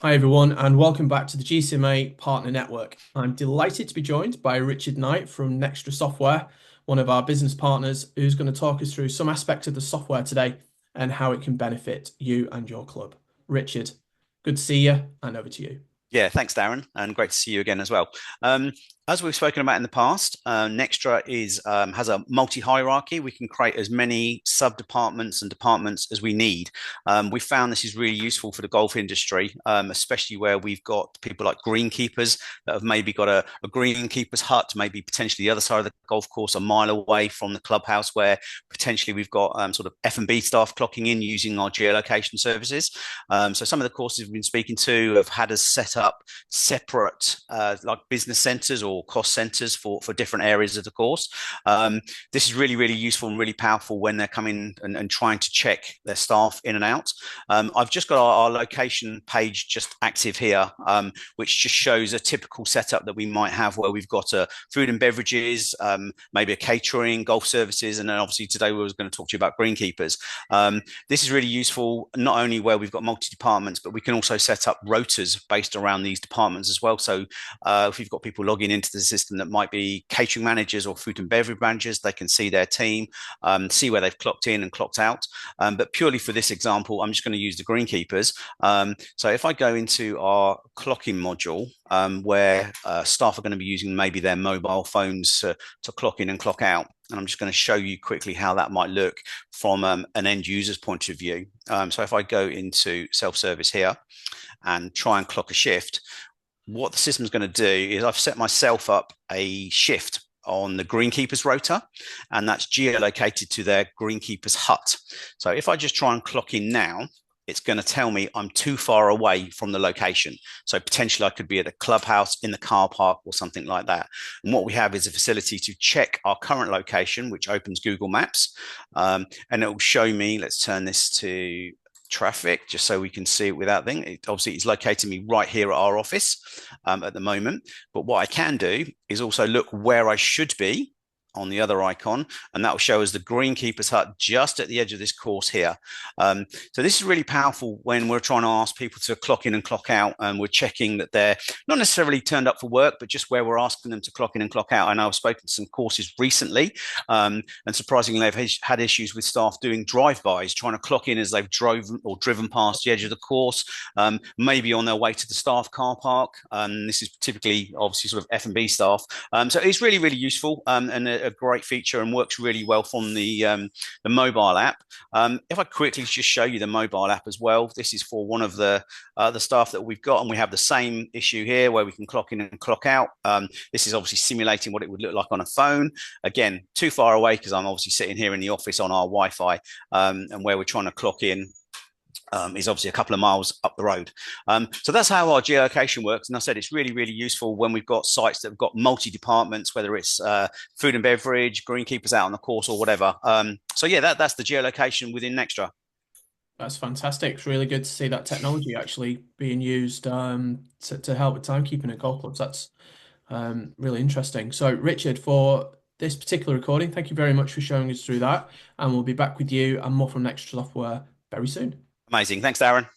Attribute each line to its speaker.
Speaker 1: Hi everyone, and welcome back to the GCMA Partner Network. I'm delighted to be joined by Richard Knight from Nextrasoft, one of our business partners, who's going to talk us through some aspect of the software today and how it can benefit you and your club. Richard, good to see you, and over to you.
Speaker 2: Yeah, thanks, Darren, and great to see you again as well. As we've spoken about in the past, Nextra has a multi-hierarchy. We can create as many sub-departments and departments as we need. We found this is really useful for the golf industry, especially where we've got people like greenkeepers that have maybe got a greenkeeper's hut, maybe potentially the other side of the golf course, a mile away from the clubhouse, where potentially we've got sort of F&B staff clocking in using our geolocation services. So some of the courses we've been speaking to have had us set up separate like business centers or cost centers for different areas of the course. This is really, really useful and really powerful when they're coming and trying to check their staff in and out. I've just got our location page just active here, which just shows a typical setup that we might have where we've got a food and beverages, maybe a catering, golf services, and then obviously today we were going to talk to you about greenkeepers. This is really useful not only where we've got multi-departments, but we can also set up rotas based around these departments as well. So if you've got people logging into the system that might be catering managers or food and beverage managers, they can see their team, see where they've clocked in and clocked out. But purely for this example, I'm just going to use the greenkeepers. So if I go into our clocking module, where staff are going to be using maybe their mobile phones to clock in and clock out, and I'm just going to show you quickly how that might look from an end user's point of view. So if I go into self-service here and try and clock a shift, what the system's going to do is I've set myself up a shift on the greenkeeper's rotor, and that's geolocated to their greenkeeper's hut. So if I just try and clock in now, it's going to tell me I'm too far away from the location. So potentially I could be at a clubhouse, in the car park, or something like that. And what we have is a facility to check our current location, which opens Google Maps. And it will show me, let's turn this to traffic just so we can see it without thing. It obviously is locating me right here at our office at the moment. But what I can do is also look where I should be on the other icon, and that will show us the greenkeeper's hut just at the edge of this course here. So this is really powerful when we're trying to ask people to clock in and clock out, and we're checking that they're not necessarily turned up for work, but just where we're asking them to clock in and clock out. I know I've spoken to some courses recently, and surprisingly, they've had issues with staff doing drive-bys, trying to clock in as they've driven past the edge of the course, maybe on their way to the staff car park. This is typically, obviously, sort of F&B staff. So it's really, really useful, and a great feature, and works really well from the mobile app. If I quickly just show you the mobile app as well, this is for one of the staff that we've got, and we have the same issue here where we can clock in and clock out. This is obviously simulating what it would look like on a phone. Again, too far away because I'm obviously sitting here in the office on our Wi-Fi, and where we're trying to clock in is obviously a couple of miles up the road. So that's how our geolocation works. And I said it's really, really useful when we've got sites that have got multi-departments, whether it's food and beverage, greenkeepers out on the course, or whatever. So yeah, that's the geolocation within Nextra.
Speaker 1: That's fantastic. It's really good to see that technology actually being used to help with timekeeping at golf clubs. That's really interesting. So, Richard, for this particular recording, thank you very much for showing us through that. And we'll be back with you and more from Nextrasoft very soon.
Speaker 2: Amazing. Thanks, Darren.